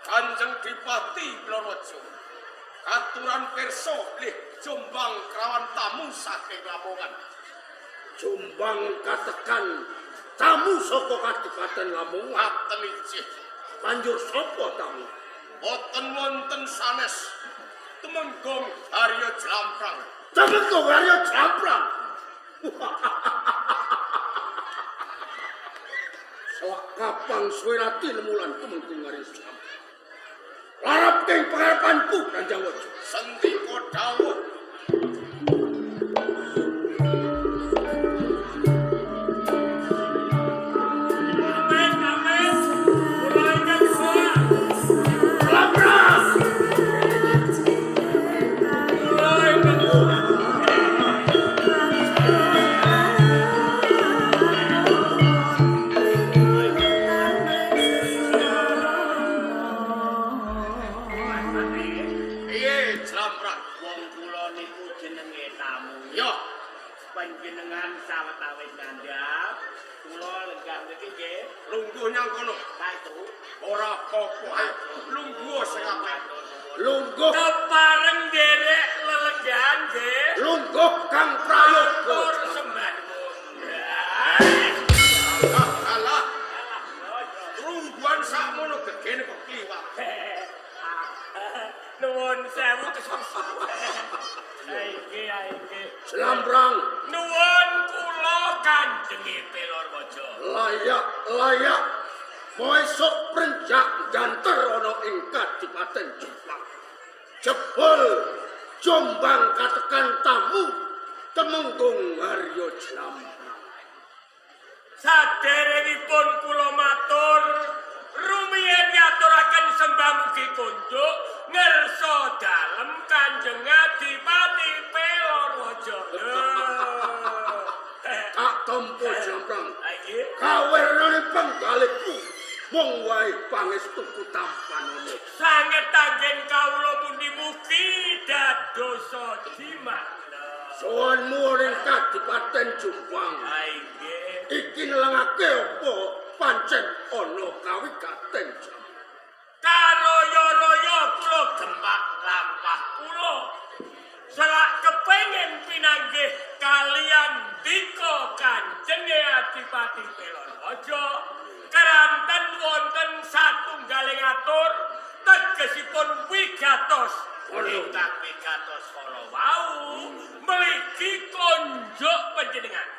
Kanjeng Dipati Blorojo aturan pirsa nggih Jombang krawan tamu saking Lamongan. Jombang katekan tamu saka Kadipaten Lamongan. Ngaten inggih. Banjur sapa tamu? Boten wonten sanes Tumenggong Haryo Jlamprang. Tumenggong Haryo Jlamprang. Kapang suwerati lemulan Tumenggong Haryo Jlamprang. Larap keng pengarepanku Kanjeng Wajo. Sendika dawuh. Amen. Mulai kan panjenengan sawetawis ngandhap kula lenggah niki nggih Lungguh nyang kono. katu Ora apa-apa ae. Lungguh sing apik. Lungguh, kepareng derek lelenggahan nggih lungguh Kang Prayoga. tur sembah nuwun. Alah. Lungguhan sakmono gegene kok kliwat. Nuwun sewu kesusu. Aike. Slambrang, Nuwun kula Kanjeng Pelorwaja. layak. Poesuk prenjak ganter ana ing Kadipaten Jombang. Jebul Jombang katekan tamu Temenggung Harya Jlambrang. Saderengipun kula matur rumiyin nyaturaken sembah mugi kunjuk ngersa dalem Kanjeng Adipati Pelorwaja. Tak tampa Jlambrang. Ayo. Kawernane penggalihku mung wae pangestuku tampanono. Sanget tanggen kawula pundi mugi dadosa jimat. Sowanmu ning Kadipaten Jombang. Aike. Iki nelangake apa pancen ana kawigaten jam. Karoyo-royo kula gembak lampah kula. Selak kepengin pinanggih kalian dika Kanjeng Adipati Pelorwaja keranten wonten satunggaling atur tegesipun wigatos. Ingkang wigatos kala wau mligi konjuk panjenengan.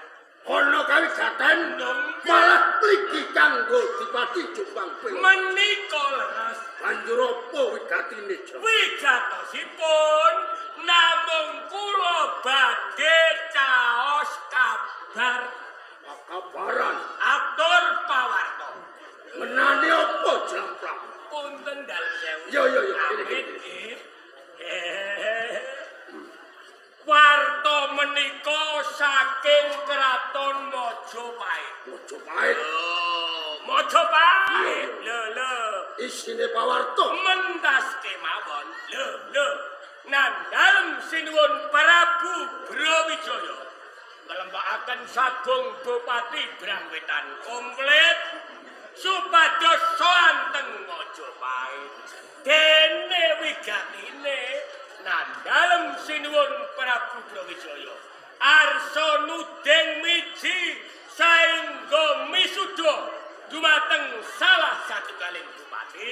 Ana kawigaten malah mligi kanggo Dipati Jombang Pelorwaja. Menika leres Banjur apa wigatine jam? wigatosipun namung kula badhe caos kabar Kabaran. atur pawarta. Menane apa Jlambrang? Punten dalem sewu. Yo. Amin nggih. Warta menika saking kraton Majapahit. Majapahit. Majapahit. Lho. Isine pawarta. Mentas kemawon. Lho. Nandalem sinuwun Prabu Brawijaya nglembakaken sabung Bupati Brangwetan komplit supados sowan teng Majapahit. Dene wigatine nandalem sinuwun Prabu Brawijaya arsa nuding miji saengga misuda dumateng salah satunggaling bupati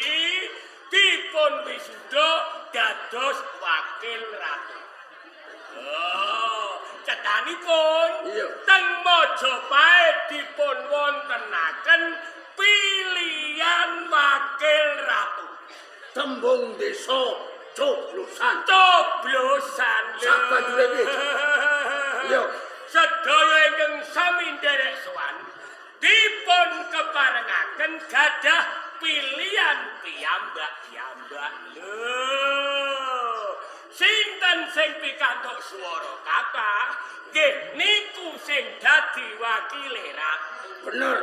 dipun wisuda dados wakil ratu. Cetanipun Iya. teng Majapahit dipun wontenaken pilihan wakil ratu. Tembung desa coblosan. Coblosan. Sabanjure piye? Iya. Sedaya ingkang sami nderek sowan dipun keparengaken gadah pilihan piyambak-piyambak. Sinten sing pikantuk swara kathah nggih niku sing dadi wakile ratu. Bener.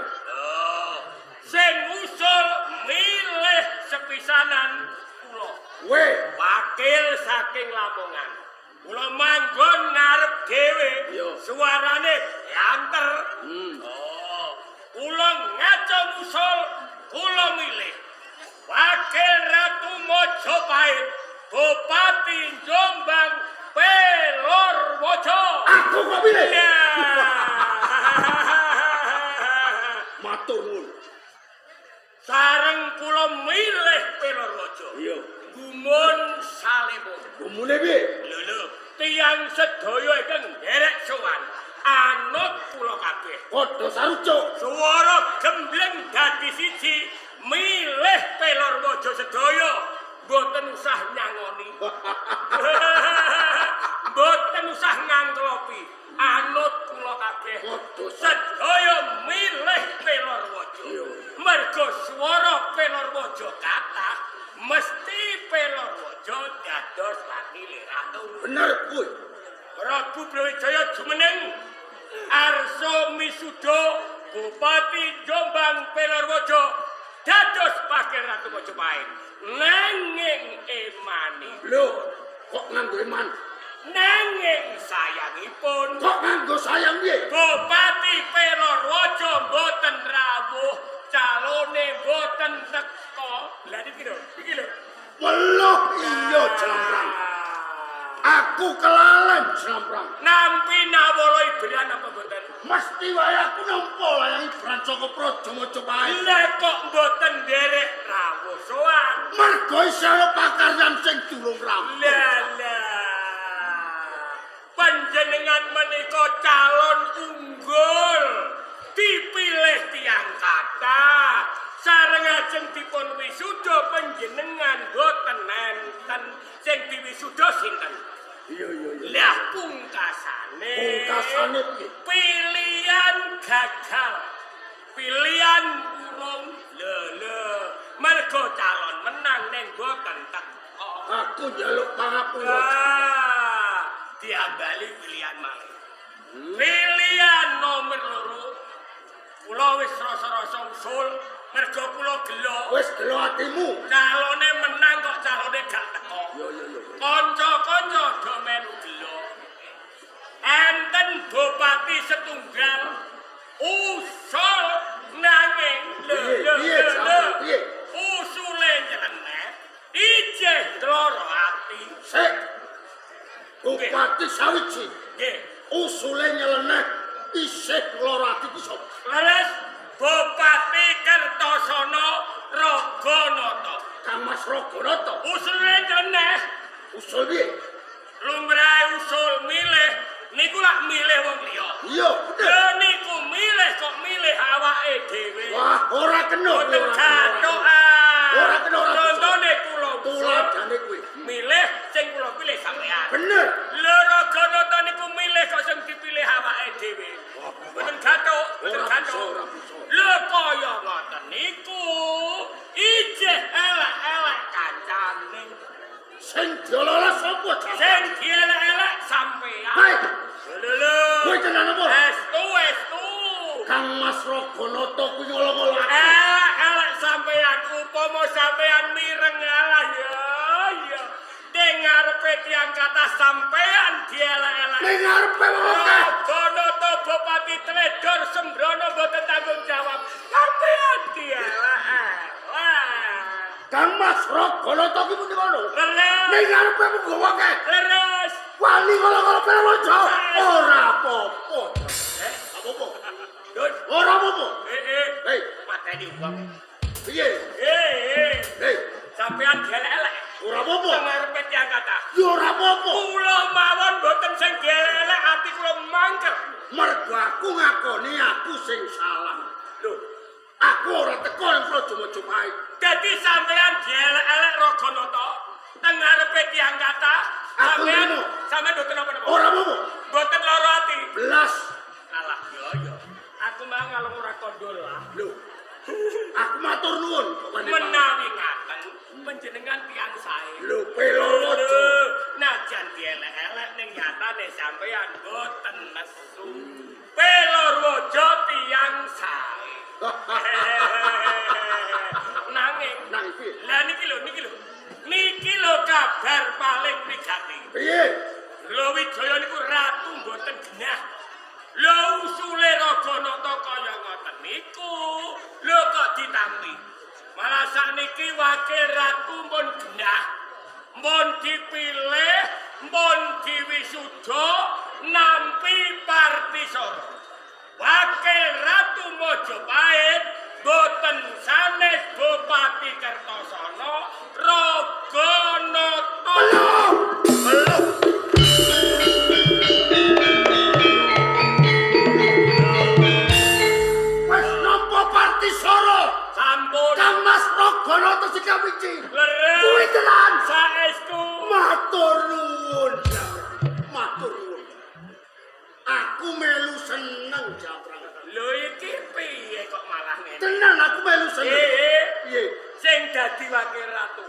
Sing usul milih sepisanan kula. We, Wakil saking Lamongan. Kula manggon ngarep dhewe. Yo. Suarane yanter. Kula ngaca usul, kula milih Wakil Ratu Majapahit, Bupati Jombang Pelorwaja. aku kok pilih. Ya. Matur nuwun. Sareng kula milih Pelorwaja. Iya. Gumun salimun. Umune piye? Lho, tiyang sedaya ingkang nderek sowan anut kula kabeh. Padha sarujuk. Swara gembleng dadi siji milih Pelorwaja sedaya. Mboten usah nyangoni. Mboten usah ngangklopi. Anut kula kabeh. Padha Sedaya milih Pelorwaja. Iya. Mergo swara Pelorwaja kathah mesti Pelorwaja dados wakile ratu. bener kuwi. Prabu Brawijaya jumeneng arsa misuda Bupati Jombang Pelorwaja dados wakil ratu Majapahit. Nanging emani Lho, kok nganggo iman? Nanging sayangipun Kok nganggo sayang piye? Bupati Pelorwojo mboten rawuh, calone mboten teka. Lah iki lho. Weluh iya Jlamprang. Aku kelalen Jlamprang. Nampi nawala Ibran apa mboten? Mesti wae aku nampa layang Ibran saka Praja Majapahit. Lah kok mboten nderek rawuh sowan. Mergo isih ana pakaryan sing durung rampung. Panjenengan menika calon unggul dipilih tiang kathah sareng ajeng dipun wisuda panjenengan boten nenten sing diwisuda sinten? Iya. Lah pungkasane Piye? pilihan gagal. Pilihan urung lho. Mergo calon menang ning boten teko. Aku njaluk pangapura. Diambali pilihan malih. Pilihan nomor 2. Kula wis rasa-rasa usul mergo kula gelo. Wis gelo atimu. Calone menang kok calone gak teko. Yo. Kanca-kanca do melu gelo. Enten bupati setunggal usul nanging Piye? usule nyeleneh ijeh loro ati. Sik. Bupati sawiji. Nggih. Usule nyeleneh isih lara ati ku sapa? Leres Bupati Kertosono Raganata. Kang Mas Raganata. Usule nyeleneh Usul piye? lumrahe usul milih niku lak milih wong liya. Iya, bener. Lha niku milih kok milih awake dhewe. Wah, ora kena. Boten kathokan. Ora kena. Contone kula Tuladane kuwi. milih sing kula pilih sampean. Bener. Lha Raganata niku milih kok sing dipilih awake dhewe. Boten gathuk. Ora bisa. Lha kaya ngoten niku ijeh elek-elek kancane. Sing diolola sapa? Sing dielek-elek sampean. Hai, Lho. kowe tenan apa? Estu. Kang Mas Raganata kuwi ngolo-ngolo aku. Elek sampean upama sampean mireng alah ya. Ning ngarepe tiyang kathah sampean dielek-elek. Ning ngarepe wong akeh. Raganata Bupati Tledor Sembrono mboten tanggung jawab. Sampean dielek-elek. Kang Mas Raganata kuwi muni ngono. Leres. Ning ngarepe wong akeh. Leres. Wani ngolo-ngolo Pelorwojo. Ora apa-apa. Apa-apa? Ora apa-apa. Hei, Mateni wong. piye? Hei, Sampean dielek-elek. ora apa-apa. Ngarepe tiyang kathah. Ya ora apa-apa. Kula mawon boten sing dielek ati kula mangkel. Mergo aku ngakoni aku sing salah. Lho, Aku ora teko ning Praja Majapahit. dadi sampean dielek-elek Raganata teng ngarepe tiyang kathah. Aku Sampean ngono. boten napa-napa. Ora apa-apa. Boten lara ati. Belas. Alah, yo. Aku mah ngalung ora kondol lah. Lho. Aku matur nuwun pokoknya. Menawi ngaten panjenengan tiyang sae. Lho Pelorwojo. Najan dielek-elek ning nyatane sampean boten nesu. Pelorwojo tiyang sae. Nanging Nang piye? lah niki lho. Niki lho kabar paling wigati. Piye? Lho Wijaya niku ratu mboten genah. Lho usule Raganata kaya ngoten niku. Lho kok ditampi. Malah sakniki wakil ratu mun genah. Mun dipilih, mun diwisuda nampi Partisara. Wakil Ratu Majapahit boten sanes Bupati Kertosono Raganata. Belum. Wes napa Partisara? Sampun. Kang Mas Raganata sing kawiji. Leres. Kuwi tenan. Saestu. Matur nuwun. Matur nuwun. Aku melu seneng Japrang. Lho iki piye kok malah ngene? Tenan aku melu seneng. Piye? Sing dadi wakil ratu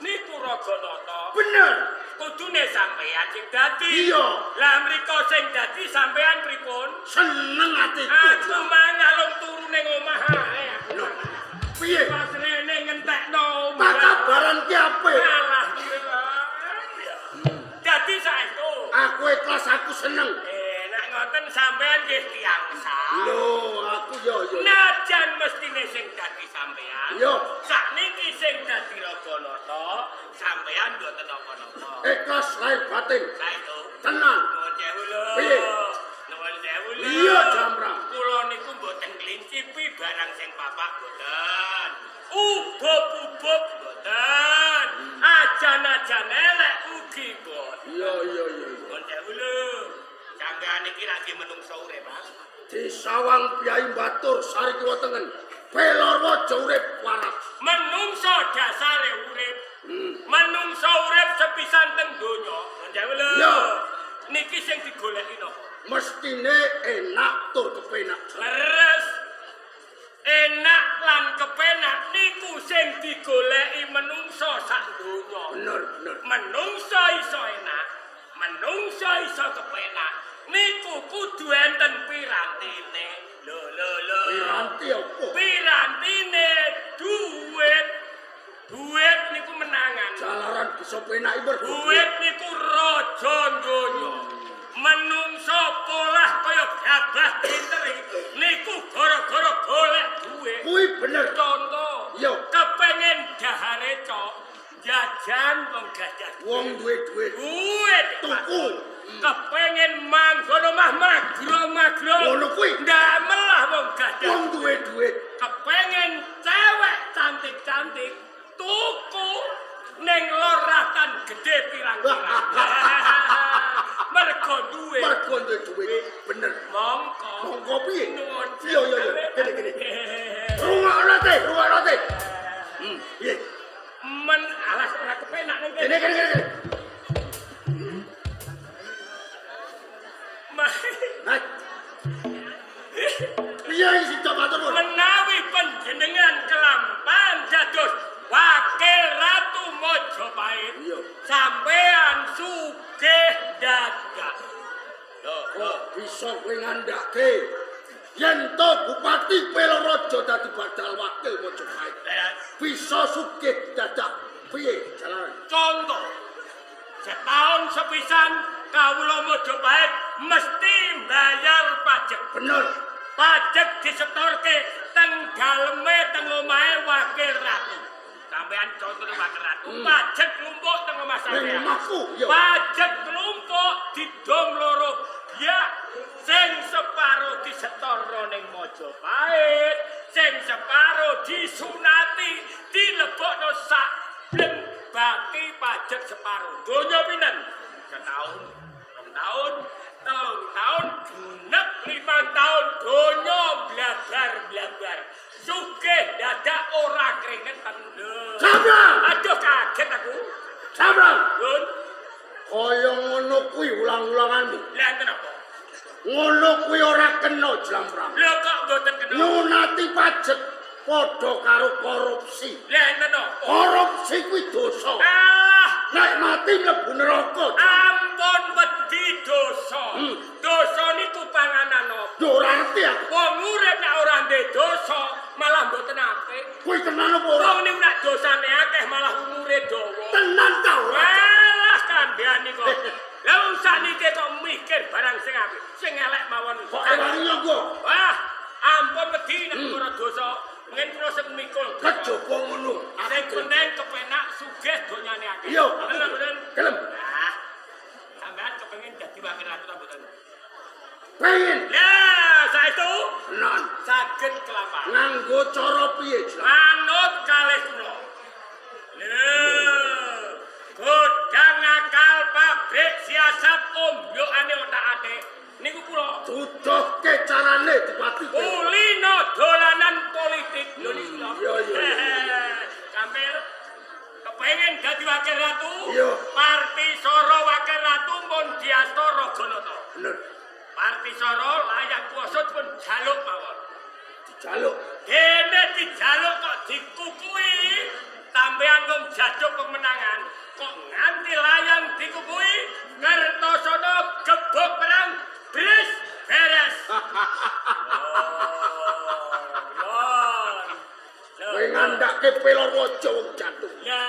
niku Raganata. Bener. Kudune sampean sing dadi. Iya. Lah mriko sing dadi sampean pripun? Seneng atiku. Aku mah ngalung turu ning omah ae. Lho, piye? Pas rene ngentekno Tak kabaran ki apik. Alah iya. Dadi saestu sampean mboten napa-napa. Ikhlas lahir batin. Saestu. Tenang. Nuwun sewu lho. Piye? Nuwun sewu lho. Iya, Jamrang. Kula niku mboten nglincipi barang sing papak mboten. Ubub-ubub mboten. Ajan-ajan elek ugi mboten. Iya. Nuwun sewu lho. Sampeyan iki lagi menungso urip, Mas. Di sawang Kyai Batur Sari Kiwa Tengen. Pelorwojo urip waras. Menungso dasare urip. Menungso urip sepisan teng donya. Nuwun sewu lho. Yo. Niki sing digoleki napa? Mestine enak tur kepenak. Leres. Enak lan kepenak niku sing digoleki menungso sak donya. Bener. Menungso iso enak, menungso iso kepenak. Niku kudu enten pirantine. Lho. Piranti apa? Pirantine duit. Duit niku menangan. Jalaran bisa penaki mergo Duit niku raja donya. Menungso polah kaya gabah pinter niku gara-gara golek duit. kuwi bener. Contoh, Yo. kepengen dahare cok, jajan wong gadah Wong duwe duit. duit. Tuku. Kepengen manggon omah magro. Ngono kuwi. Ndamel lah wong gadah. Wong duwe duit. Kepengen cewek cantik-cantik, tuku ning loratan gede pirang-pirang. Mergo duit. Mergo duwe duit. Bener. Mongko. Mongko piye? Nuwun. Yo. Gini. Rungokno teh. Piye? Men alas ora kepenak ning kene. Gini. Nah. Piye isi tomato pun? Menawi panjenengan kelampan dados wakil ratu Majapahit, Iya. sampean sugih dadak. Kok bisa kowe ngandhake yen to Bupati Pelorojo dadi bakal wakil Majapahit. Bisa sugih dadak. Piye jalaran? Contoh, setahun sepisan kawula Majapahit mesti bayar pajak. Bener. Pajak disetorke teng daleme teng omahe wakil ratu. Sampean contoh wakil ratu, pajak klumpuk teng omah Ning sampean. omahku, yo. Pajak klumpuk didom loro. Ya, sing separo disetorno ning Majapahit, sing separo disunati dilebokno sak bleng baki pajak separo. Donya pinten? Setahun, 2 tahun, 3 tahun, genep 5 tahun donya blabar. Sugih dadak ora keringetan. Sabrang! Aduh kaget aku. Sabrang! Yun, Kaya ngono kuwi ulang-ulanganmu. lha enten apa? Ngono kuwi ora kena jlamrang. Lha kok mboten kenal? Nyunati pajak padha karo korupsi. Lha enten apa? Korupsi kuwi dosa. Ah, Nek mati mlebu neraka. ampun wedi dosa. Dosa niku panganan apa? Yo ora ngerti aku. Wong urip nek ora ndek dosa malah mboten apik. Kuwi tenan apa ora? Wong niku nek dosane akeh malah umure dawa. Tenan ta ora? Alah kandhane kok. Lah wong sakniki kok mikir barang sing apik, sing elek mawon. Kok ewangi nyanggo? Wah, ampun wedi nek ora dosa. Mungkin kula sing mikul. Kejaba ngono. Sing penting kepenak sugih donyane akeh. Iya. Bener, bener. Gelem. Nah, sampean kepengin dadi wakil ratu ta mboten? Pengen. Lah, saestu Tenan. saged kelapan. Nganggo cara piye, Jlam? Manut kalih kula. Lho, godhang akal pabrik siasat ombyokane otak-atik. Niku kula Duduhke carane dipati. kulino dolanan politik. Lho niku lho. Iya. Kampil kepengen dadi wakil ratu? Iya. Parti Soro wakil ratu pun diastara Gonata. Bener. Parti Soro layak kuasa pun jaluk mawon. Dijaluk. Dene dijaluk kok dikukui. Sampeyan wong jajuk pemenangan kok nganti layang dikukui. Kertosono gebuk perang beres. Kowe ngandhake Pelorojo wong jatuh. Ya.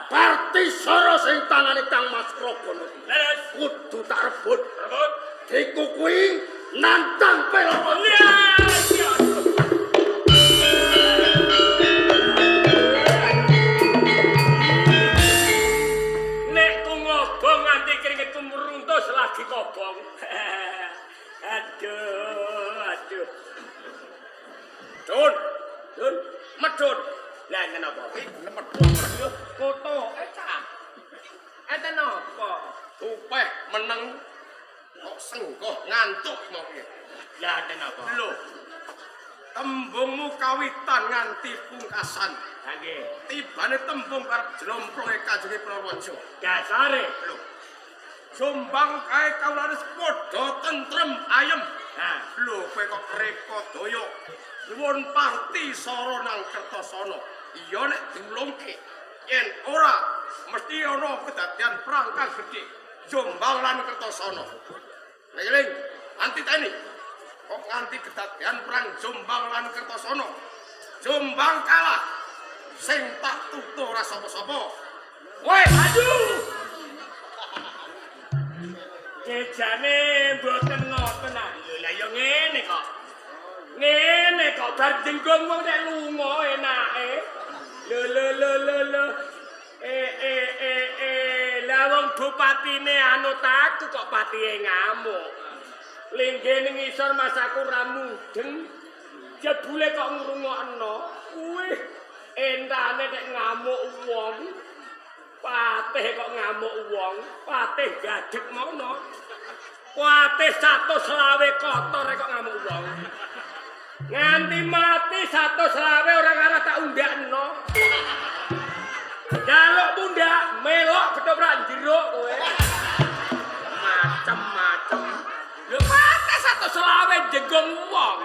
Parti Soro sing tangane Kang Mas Rogono. Leres. Kudu tak rebut. Rebut. Dikukui nantang Pelorojo. Ya. kobong. Aduh. Dun, Dun, medun. lah kenapa? Medun. Foto, cah. Ada napa? Upeh meneng kok senggoh ngantuk mau ki. Lah ada napa? Lho. Tembungmu kawitan nganti pungkasan. Nggih. Tibane tembung karep jlomplonge Kanjeng Prawaja. Dasare. Lho. Jombang kae kawulanes padha tentrem ayem. Nah, Lho kowe kok reka daya. Nuwun parti sara nang Kertasana. Iya nek diulungke. Yen ora mesti ana kedadian perang kang gedhe. Jombang lan Kertasana. Eling, anti teni. Kok nganti kedadian perang Jombang lan Kertasana. Jombang kalah. Sing tak tutur ora sapa-sapa. Weh, aduh. Jejane mboten ngoten ah. Lah ya ngene kok. Ngene kok bar jenggung wong nek lunga enake. Lho. Lah wong bupatine anu aku kok patihe ngamuk. Lingge ning isor mas aku ra mudeng. Jebule kok ngrungokno. Kuwi entane nek ngamuk wong. Patih kok ngamuk wong, patih gadhek mono. Patih 120 kotor kok ngamuk wong. Nganti mati 120 ora ngarah tak undakno. Jaluk pundak melok ketoprak jeruk kowe. Macem-macem. Lho patih 120 jenggung wong.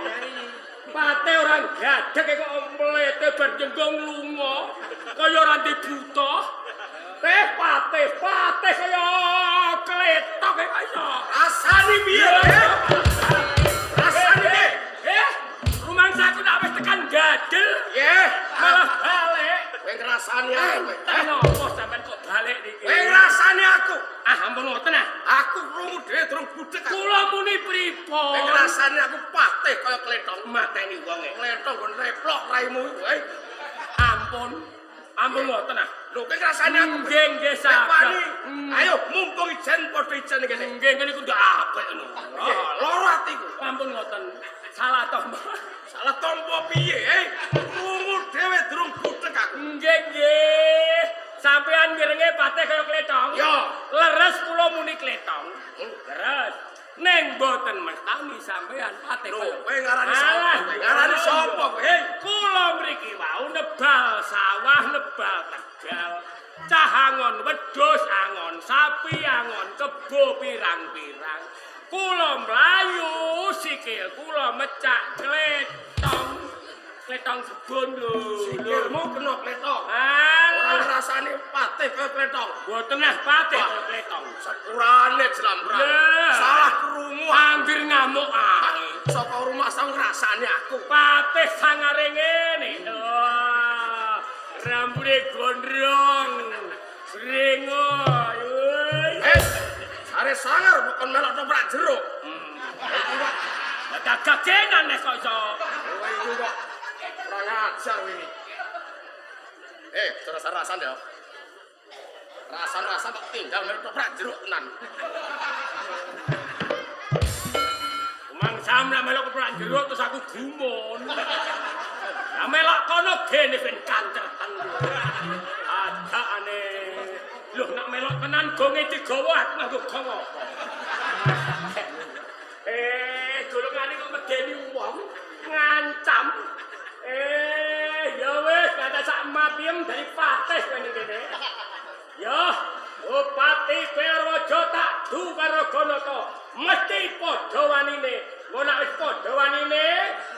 Patih orang gadhek kok mlete bar jenggung lunga. Kaya ora buta. Patih kaya kletok kaya. asani piye? Asani piye? Rumangsaku nak wis tekan gadel. Nggih, Malah balik. kowe ngrasani aku. Kenapa sampean kok balik niki? Kowe ngrasani aku. Ah, ampun ngoten ah. Aku krungu dhewe durung budhek. Kula muni pripun? Kowe ngrasani aku patih kaya klethong. Mateni wonge. Klethong nggon replok raimu kowe. Ampun ngoten ah. Lho kowe ngrasani aku. Nggih, sabar. Ayo mumpung ijen padha ijen kene. Nggih, ngene ku ndak apik ngono. Loro atiku. Ampun ngoten. Salah tombo. Salah tompo piye? Krungu dhewe durung budhek aku. Nggih. Sampean mirenge patih kaya klethong. Yo. Leres kula muni klethong. Leres. Ning mboten mestani sampean patih Lho, kaya. kowe ngarani sapa? Ngarani sapa kowe? Kula mriki wau nebal sawah, nebal tegal. Cah angon wedhus angon, sapi angon, kebo pirang-pirang. Kula mlayu sikil kula mecak klethong. Klethong sebon lho. Sikilmu kena klethong. Ora Alah, rasane patih kaya klethong. mboten ah patih kaya klethong. Sepurane jlambrang. Lah. Salah krungu. Anggir ngamuk ae. Saka rumah sang ngrasani aku. Patih sangare ngene. Wah, rambute gondrong. Sringo. Sare sangar bukan melok toprak jeruk. Gagak kenan nek kok iso. Kowe iku kok kurang ajar ini. Rasan ya. Rasan tak tinggal melok toprak jeruk tenan. Sam nak melok keperan jeruk terus aku gumun. Lah melok kono gene ben kancerten. Adane. Loh nak melok tenan gonge digawa aku nganggo gong apa? Golongane kok medeni wong ngancam. Ya wis kata sak mapiem dari patih kene kene. Ya, Bupati Prawaja tak du karo Gonata. Mesti padha wanine. Ngono nek wis padha wanine,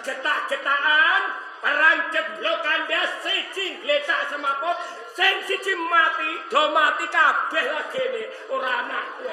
getak-getakan, perang jeblokan dia siji gletak semaput, sing siji mati, do mati kabeh lagene. Ora anak kowe.